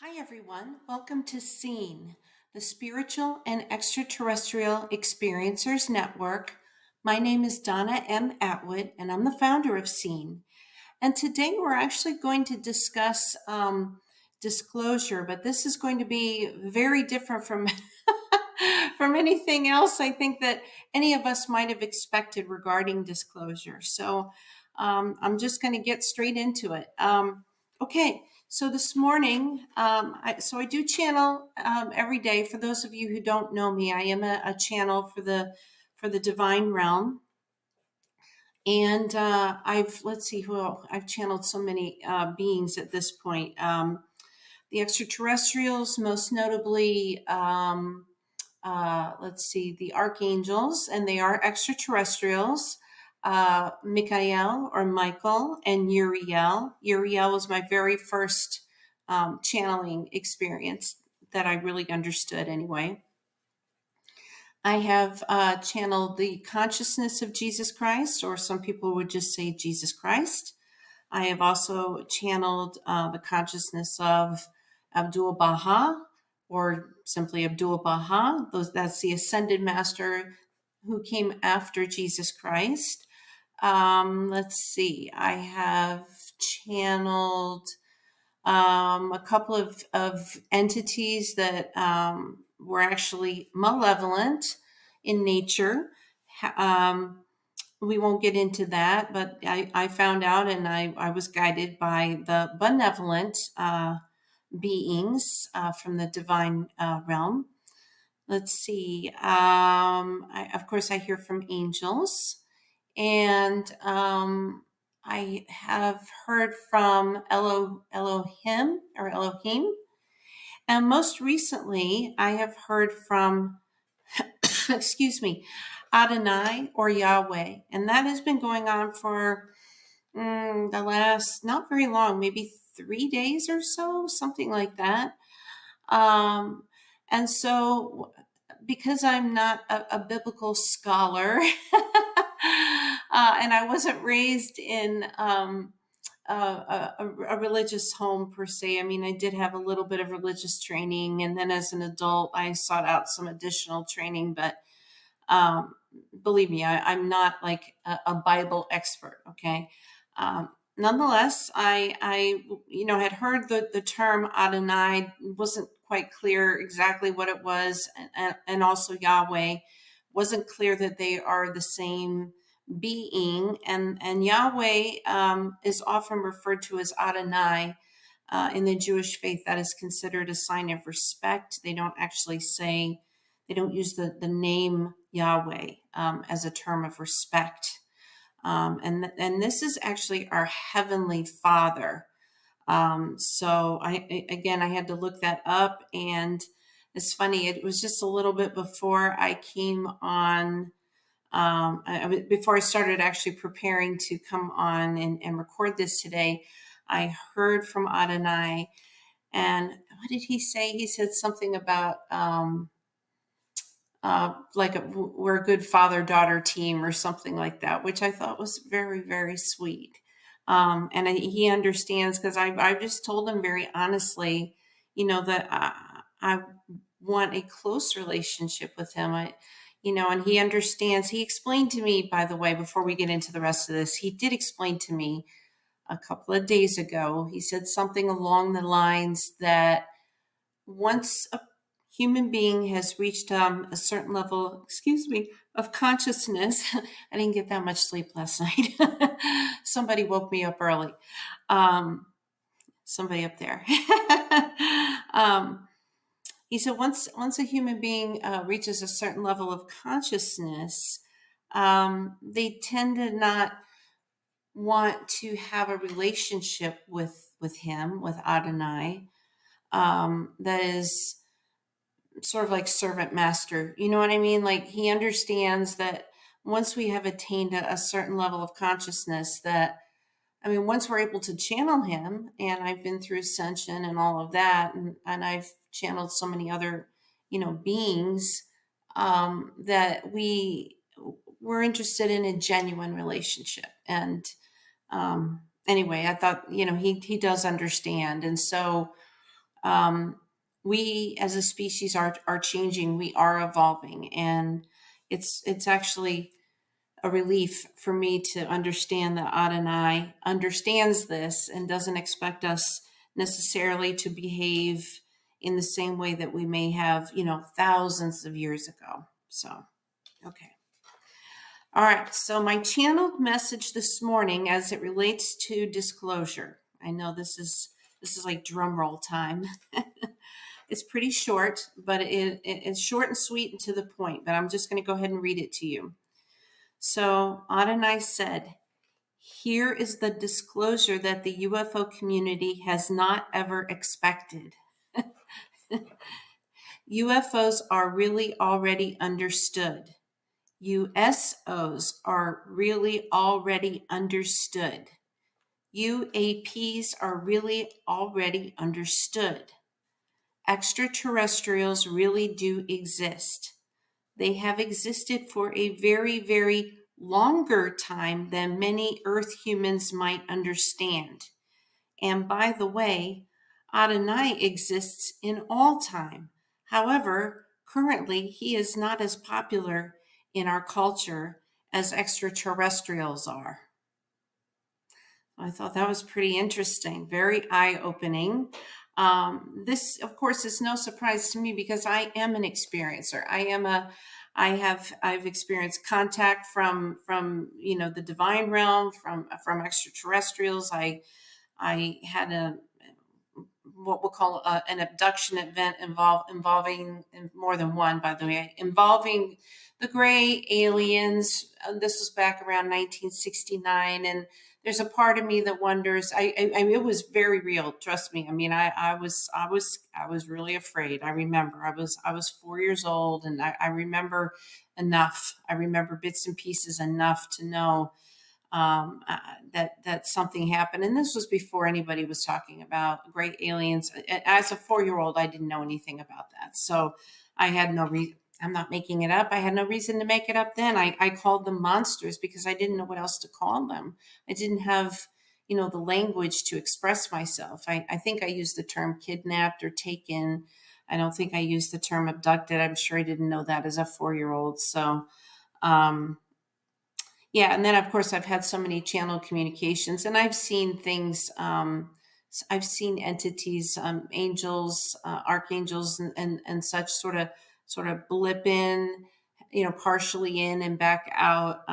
Hi, everyone. Welcome to SEEN, the Spiritual and Extraterrestrial Experiencers Network. My name is Donna M. Atwood, and I'm the founder of SEEN. And today we're actually going to discuss disclosure, but this is going to be very different from from anything else I think that any of us might have expected regarding disclosure. So I'm just going to get straight into it. Okay, so this morning, I do channel every day. For those of you who don't know me, I am a channel for the divine realm. And let's see I've channeled so many beings at this point. The extraterrestrials, most notably, let's see, the archangels, and they are extraterrestrials. Michael or Michael and Uriel. Uriel was my very first channeling experience that I really understood anyway. I have channeled the consciousness of Jesus Christ, or some people would just say Jesus Christ. I have also channeled the consciousness of Abdul Baha, or simply Abdul Baha. That's the ascended master who came after Jesus Christ. Let's see, I have channeled a couple of entities that were actually malevolent in nature. We won't get into that, but I found out, and I was guided by the benevolent beings from the divine realm. Let's see. Of course, I hear from angels, and I have heard from Elohim or Elohim, and most recently, I have heard from excuse me, Adonai or Yahweh. And that has been going on for the last, not very long, maybe 3 days or so, something like that. Um, and so, because I'm not a biblical scholar, and I wasn't raised in a religious home per se. I mean, I did have a little bit of religious training, and then as an adult, I sought out some additional training, but um, believe me, I'm not like a Bible expert. Okay. Nonetheless, I had heard the term Adonai, wasn't quite clear exactly what it was, and also Yahweh, wasn't clear that they are the same being, and Yahweh is often referred to as Adonai. In the Jewish faith, that is considered a sign of respect. They don't actually say, they don't use the name Yahweh as a term of respect. And this is actually our Heavenly Father. So I had to look that up, and it's funny. It was just a little bit before I came on. Before I started actually preparing to come on and record this today, I heard from Adonai, and what did he say? He said something about we're a good father-daughter team or something like that, which I thought was very, very sweet. And he understands, because I've just told him very honestly, that I want a close relationship with him. And he understands. He explained to me, by the way, before we get into the rest of this, he did explain to me a couple of days ago. He said something along the lines that once a human being has reached a certain level, of consciousness, I didn't get that much sleep last night. Somebody woke me up early. Um, Somebody up there. um, he said once a human being reaches a certain level of consciousness, they tend to not want to have a relationship with him, with Adonai. That is sort of like servant master. You know what I mean? Like, he understands that once we have attained a certain level of consciousness, that, I mean, once we're able to channel him, and I've been through ascension and all of that, and I've channeled so many other, beings, that we're interested in a genuine relationship. And anyway, I thought, he does understand. And so we as a species are changing. We are evolving, and it's actually a relief for me to understand that Adonai understands this and doesn't expect us necessarily to behave in the same way that we may have, thousands of years ago. So, okay. All right. So, my channeled message this morning as it relates to disclosure. I know this is like drum roll time. It's pretty short, but it's short and sweet and to the point. But I'm just going to go ahead and read it to you. So Adonai said, "Here is the disclosure that the UFO community has not ever expected. UFOs are really already understood. USOs are really already understood. UAPs are really already understood. Extraterrestrials really do exist. They have existed for a very, very longer time than many Earth humans might understand. And by the way, Adonai exists in all time. However, currently he is not as popular in our culture as extraterrestrials are." I thought that was pretty interesting, very eye-opening. This, of course, is no surprise to me because I am an experiencer. I've experienced contact from the divine realm, from extraterrestrials. I had what we'll call an abduction event involving more than one, by the way, involving the gray aliens. This was back around 1969, and there's a part of me that wonders. It was very real. Trust me. I mean, I was really afraid. I remember I was 4 years old, and I remember enough. I remember bits and pieces enough to know that something happened. And this was before anybody was talking about great aliens. As a 4-year-old, I didn't know anything about that. So I had no reason. I'm not making it up. I had no reason to make it up then. I called them monsters because I didn't know what else to call them. I didn't have, the language to express myself. I think I used the term kidnapped or taken. I don't think I used the term abducted. I'm sure I didn't know that as a 4-year-old. So, yeah, and then of course I've had so many channel communications, and I've seen things. I've seen entities, angels, archangels, and such sort of blip in, partially in and back out.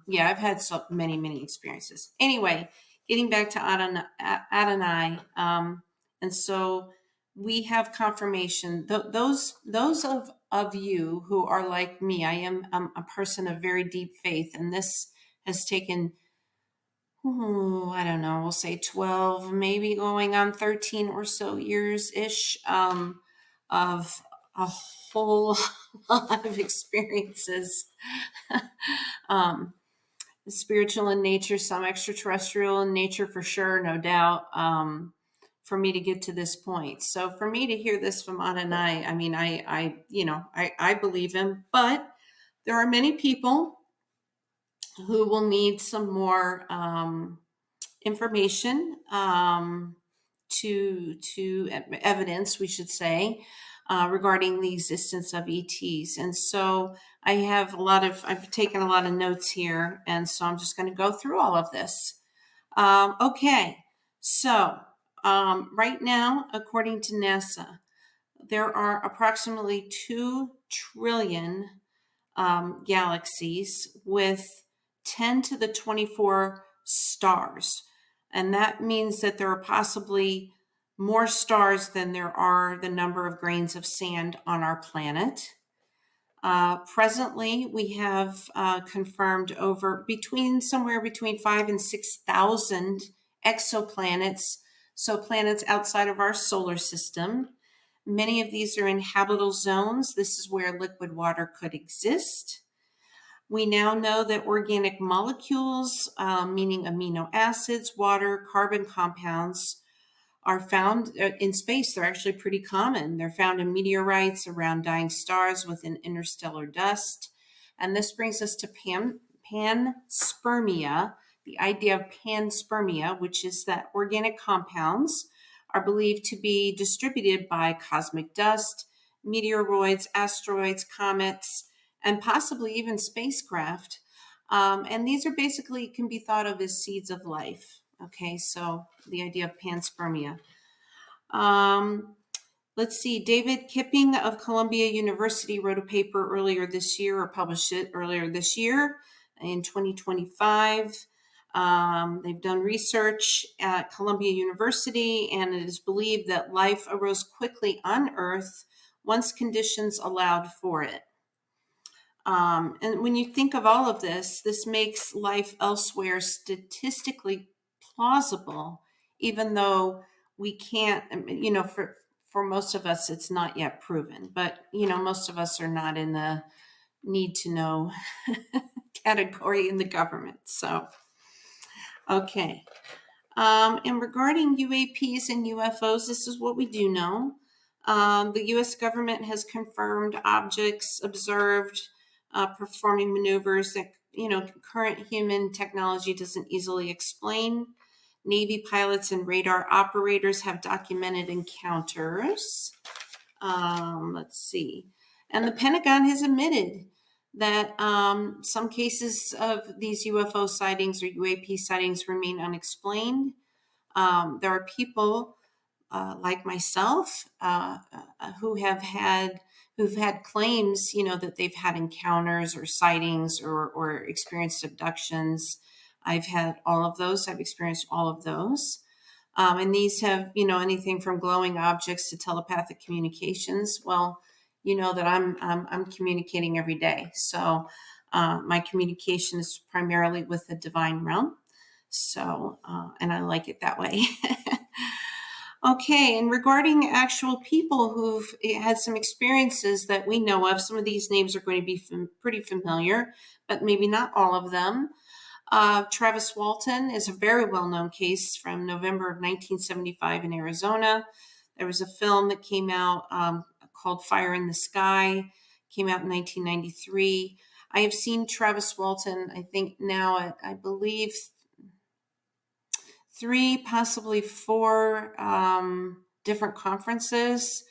Yeah, I've had so many experiences. Anyway, getting back to Adonai, and so we have confirmation. Those of you who are like me, I am a person of very deep faith, and this has taken, I don't know, we'll say 12, maybe going on 13 or so years ish, of a whole lot of experiences, um, spiritual in nature, some extraterrestrial in nature for sure, no doubt, for me to get to this point. So for me to hear this from Adonai, I mean, I believe him, but there are many people who will need some more information, to evidence, we should say, regarding the existence of ETs. And so I've taken a lot of notes here, and so I'm just going to go through all of this. Okay, so right now, according to NASA, there are approximately 2 trillion galaxies with 10 to the 24 stars. And that means that there are possibly more stars than there are the number of grains of sand on our planet. Presently, we have confirmed somewhere between 5 and 6,000 exoplanets, so planets outside of our solar system. Many of these are in habitable zones. This is where liquid water could exist. We now know that organic molecules, meaning amino acids, water, carbon compounds, are found in space. They're actually pretty common. They're found in meteorites, around dying stars, within interstellar dust. And this brings us to panspermia, the idea of panspermia, which is that organic compounds are believed to be distributed by cosmic dust, meteoroids, asteroids, comets, and possibly even spacecraft. And these are basically can be thought of as seeds of life. Okay, so the idea of panspermia. Um, let's see, David Kipping of Columbia University wrote a paper earlier this year, or published it earlier this year in 2025. They've done research at Columbia University, and it is believed that life arose quickly on Earth once conditions allowed for it. And when you think of all of this, this makes life elsewhere statistically plausible, even though we can't, for most of us, it's not yet proven. But, most of us are not in the need to know category in the government. So, okay. And regarding UAPs and UFOs, this is what we do know. The U.S. government has confirmed objects observed performing maneuvers that current human technology doesn't easily explain. Navy pilots and radar operators have documented encounters. Let's see. And the Pentagon has admitted that some cases of these UFO sightings or UAP sightings remain unexplained. There are people like myself who've had claims, that they've had encounters or sightings or experienced abductions. I've had all of those. I've experienced all of those. And these have, anything from glowing objects to telepathic communications. Well, you know that I'm communicating every day. So my communication is primarily with the divine realm. So, and I like it that way. Okay, and regarding actual people who've had some experiences that we know of, some of these names are going to be pretty familiar, but maybe not all of them. Travis Walton is a very well-known case from November of 1975 in Arizona. There was a film that came out called Fire in the Sky, came out in 1993. I have seen Travis Walton, I think now at, I believe, 3, possibly 4 different conferences.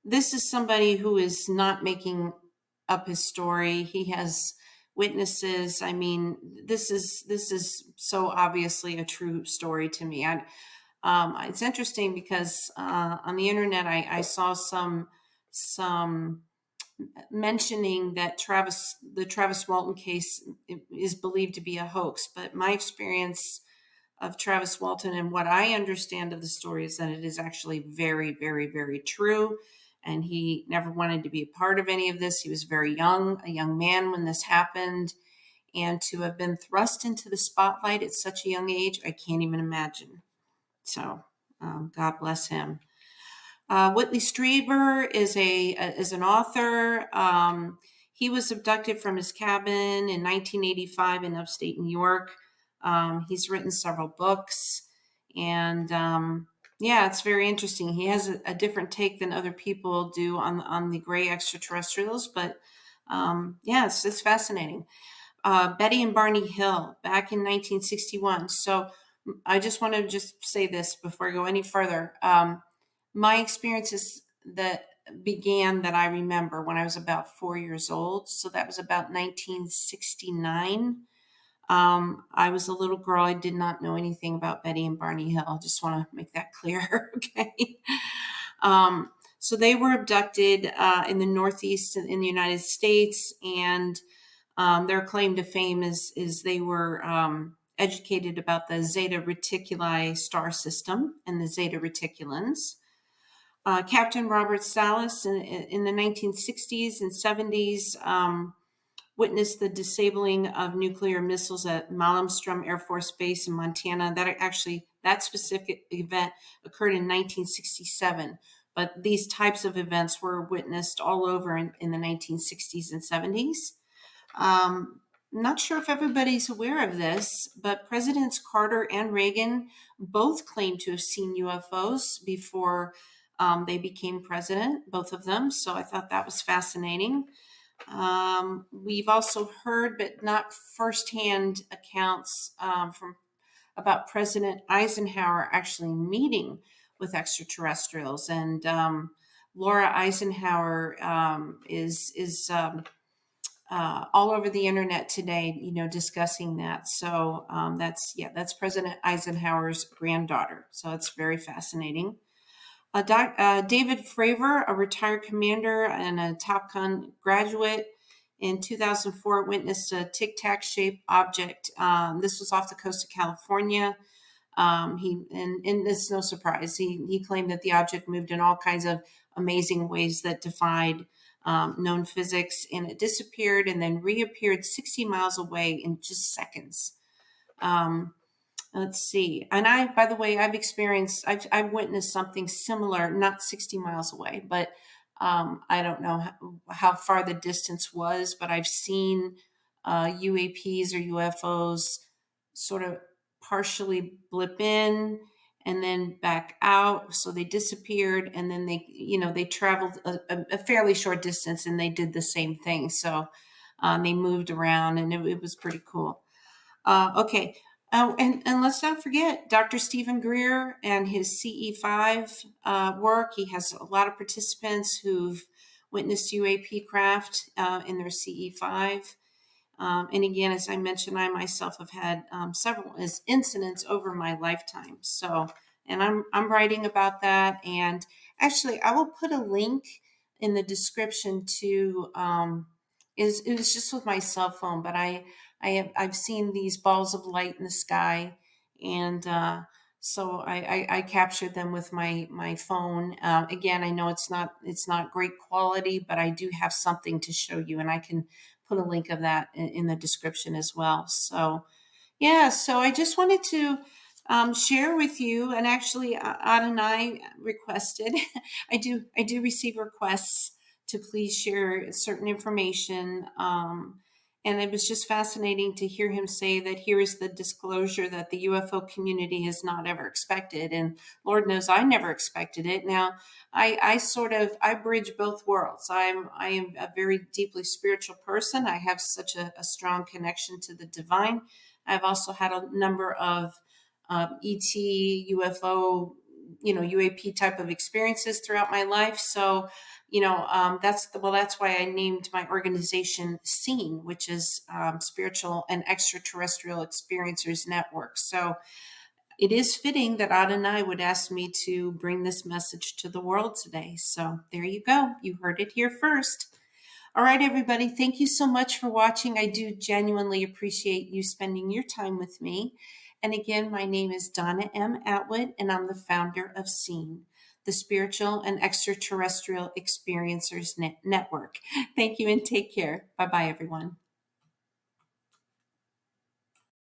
This is somebody who is not making up his story. He has witnesses. I mean, this is so obviously a true story to me. It's interesting because on the internet I saw some mentioning that the Travis Walton case is believed to be a hoax, but my experience of Travis Walton and what I understand of the story is that it is actually very, very, very true. And he never wanted to be a part of any of this. He was very young, a young man when this happened. And to have been thrust into the spotlight at such a young age, I can't even imagine. So God bless him. Whitley Strieber is an author. He was abducted from his cabin in 1985 in upstate New York. He's written several books, and yeah, it's very interesting. He has a different take than other people do on the gray extraterrestrials, but yeah, it's fascinating. Betty and Barney Hill back in 1961. So I just want to say this before I go any further. My experiences that began that I remember when I was about 4 years old. So that was about 1969. I was a little girl. I did not know anything about Betty and Barney Hill. I just want to make that clear. Okay. So they were abducted in the Northeast in the United States, and their claim to fame is they were educated about the Zeta Reticuli star system and the Zeta Reticulans. Captain Robert Salas in the 1960s and 70s witnessed the disabling of nuclear missiles at Malmstrom Air Force Base in Montana. That specific event occurred in 1967, but these types of events were witnessed all over in the 1960s and 70s. Not sure if everybody's aware of this, but Presidents Carter and Reagan both claimed to have seen UFOs before they became president, both of them. So I thought that was fascinating. We've also heard, but not firsthand accounts from about President Eisenhower actually meeting with extraterrestrials. And Laura Eisenhower is all over the internet today, discussing that. So that's President Eisenhower's granddaughter. So it's very fascinating. David Fravor, a retired commander and a Top Gun graduate, in 2004 witnessed a tic tac shaped object. This was off the coast of California. And it's no surprise. He claimed that the object moved in all kinds of amazing ways that defied known physics, and it disappeared and then reappeared 60 miles away in just seconds. Let's see. And by the way, I've witnessed something similar, not 60 miles away, but I don't know how far the distance was, but I've seen UAPs or UFOs sort of partially blip in and then back out. So they disappeared, and then they traveled a fairly short distance, and they did the same thing. So they moved around, and it was pretty cool. Okay. And let's not forget Dr. Stephen Greer and his CE5 work. He has a lot of participants who've witnessed UAP craft in their CE5. And again, as I mentioned, I myself have had several incidents over my lifetime. So, and I'm writing about that. And actually, I will put a link in the description to. It was just with my cell phone, but I've seen these balls of light in the sky, and so I captured them with my phone. Again, I know it's not great quality, but I do have something to show you, and I can put a link of that in the description as well. So yeah, so I just wanted to share with you, and actually, Adonai requested. I do receive requests to please share certain information, and it was just fascinating to hear him say that here is the disclosure that the UFO community has not ever expected, and Lord knows I never expected it. Now, I bridge both worlds. I am a very deeply spiritual person. I have such a strong connection to the divine. I've also had a number of ET, UFO, UAP type of experiences throughout my life. So, that's why I named my organization SEEN, which is Spiritual and Extraterrestrial Experiencers Network. So it is fitting that Adonai would ask me to bring this message to the world today. So there you go. You heard it here first. All right, everybody. Thank you so much for watching. I do genuinely appreciate you spending your time with me. And again, my name is Donna M. Atwood, and I'm the founder of SEEN, the Spiritual and Extraterrestrial Experiencers Network. Thank you and take care. Bye-bye, everyone.